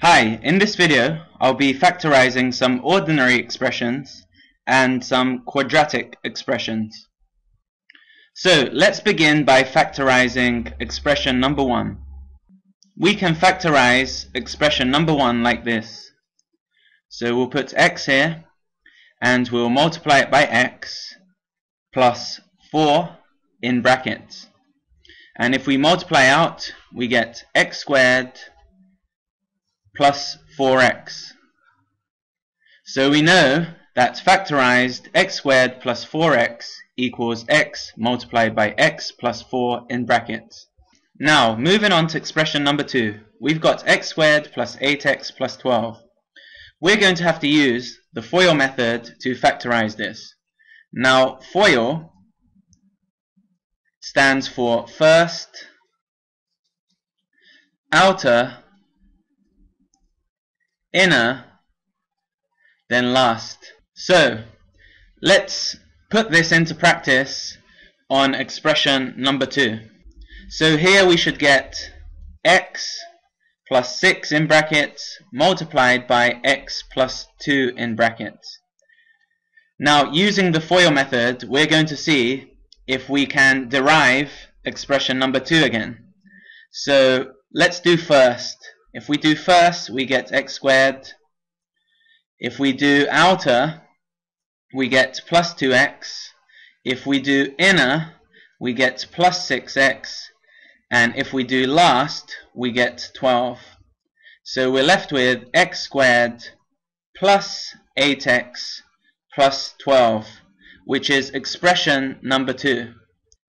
Hi, in this video I'll be factorizing some ordinary expressions and some quadratic expressions. So let's begin by factorizing expression number 1. We can factorize expression number 1 like this. So we'll put x here and we'll multiply it by x plus 4 in brackets. And if we multiply out, we get x squared plus 4x. So we know that factorized x squared plus 4x equals x multiplied by x plus 4 in brackets. Now, moving on to expression number 2, we've got x squared plus 8x plus 12. We're going to have to use the FOIL method to factorize this. Now, FOIL stands for first, outer, inner, then last. So let's put this into practice on expression number 2. So here we should get x plus 6 in brackets multiplied by x plus 2 in brackets. Now, using the FOIL method, we're going to see if we can derive expression number 2 again. So let's do first. If we do first, we get x squared. If we do outer, we get plus 2x. If we do inner, we get plus 6x. And if we do last, we get 12. So we're left with x squared plus 8x plus 12, which is expression number 2.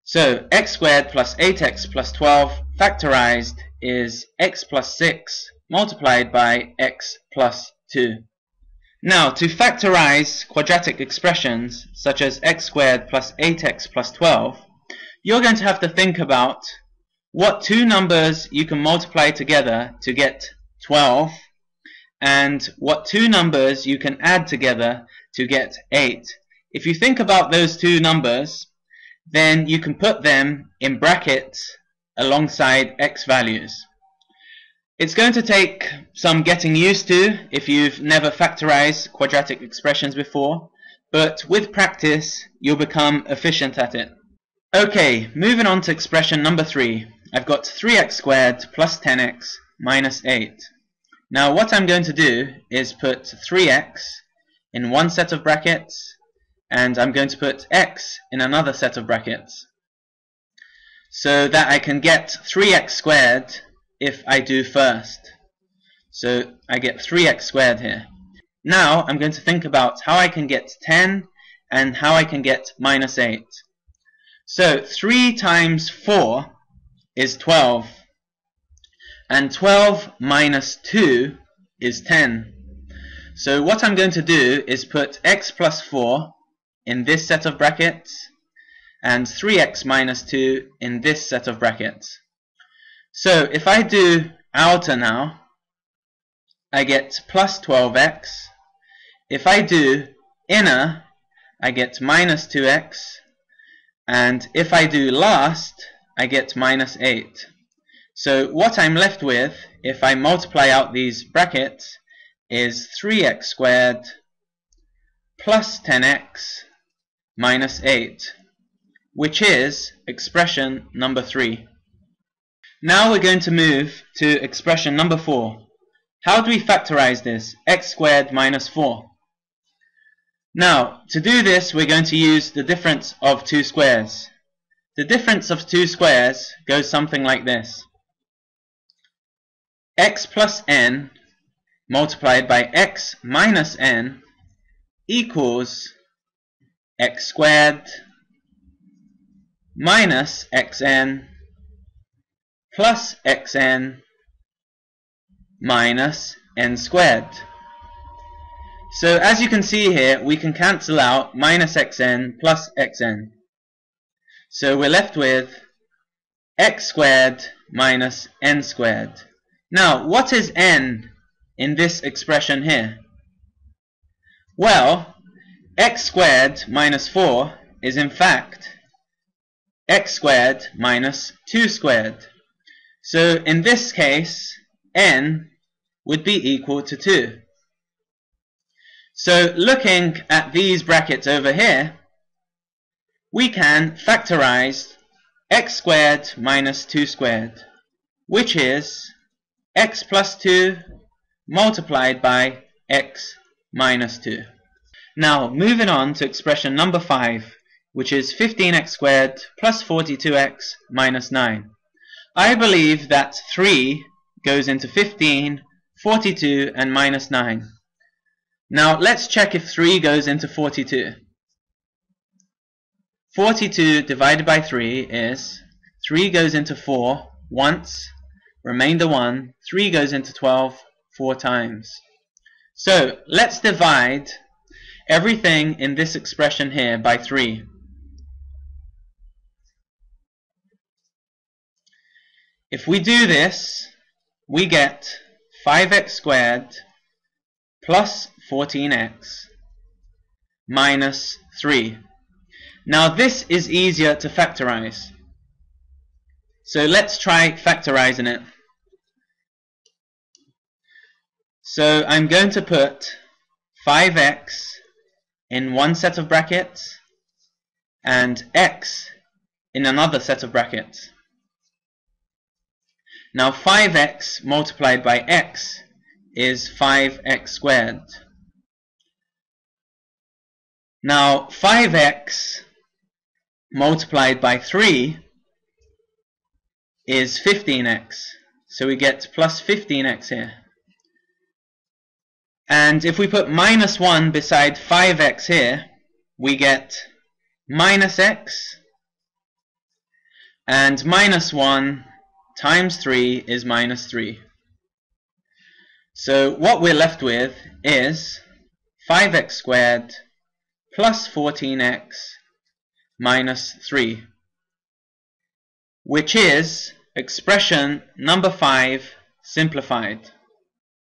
So x squared plus 8x plus 12 factorized is x plus 6 multiplied by x plus 2. Now, to factorize quadratic expressions such as x squared plus 8x plus 12, you're going to have to think about what two numbers you can multiply together to get 12 and what two numbers you can add together to get 8. If you think about those two numbers, then you can put them in brackets alongside x values. It's going to take some getting used to if you've never factorized quadratic expressions before, but with practice you'll become efficient at it. Okay, moving on to expression number 3. I've got 3x squared plus 10x minus 8. Now what I'm going to do is put 3x in one set of brackets, and I'm going to put x in another set of brackets, so that I can get 3x squared if I do first. So I get 3x squared here. Now I'm going to think about how I can get 10 and how I can get minus 8. So 3 times 4 is 12, and 12 minus 2 is 10. So what I'm going to do is put x plus 4 in this set of brackets and 3x minus 2 in this set of brackets. So if I do outer now, I get plus 12x. If I do inner, I get minus 2x. And if I do last, I get minus 8. So what I'm left with, if I multiply out these brackets, is 3x squared plus 10x minus 8, which is expression number 3. Now we're going to move to expression number 4. How do we factorize this? X squared minus 4. Now, to do this, we're going to use the difference of two squares. The difference of two squares goes something like this. X plus n multiplied by x minus n equals x squared minus xn plus xn minus n squared. So as you can see here, we can cancel out minus xn plus xn. So we're left with x squared minus n squared. Now, what is n in this expression here? Well, x squared minus 4 is in fact x squared minus 2 squared. So in this case, n would be equal to 2. So looking at these brackets over here, we can factorize x squared minus 2 squared, which is x plus 2 multiplied by x minus 2. Now moving on to expression number 5, which is 15x squared plus 42x minus 9. I believe that 3 goes into 15, 42 and minus 9. Now let's check if 3 goes into 42. 42 divided by 3 is 3 goes into 4 once, remainder 1, 3 goes into 12 4 times. So let's divide everything in this expression here by 3. If we do this, we get 5x squared plus 14x minus 3. Now this is easier to factorize. So let's try factorizing it. So I'm going to put 5x in one set of brackets and x in another set of brackets. Now 5x multiplied by x is 5x squared. Now 5x multiplied by 3 is 15x. So we get plus 15x here. And if we put minus 1 beside 5x here, we get minus x. And minus 1 times 3 is minus 3. So what we're left with is 5x squared plus 14x minus 3, which is expression number 5 simplified.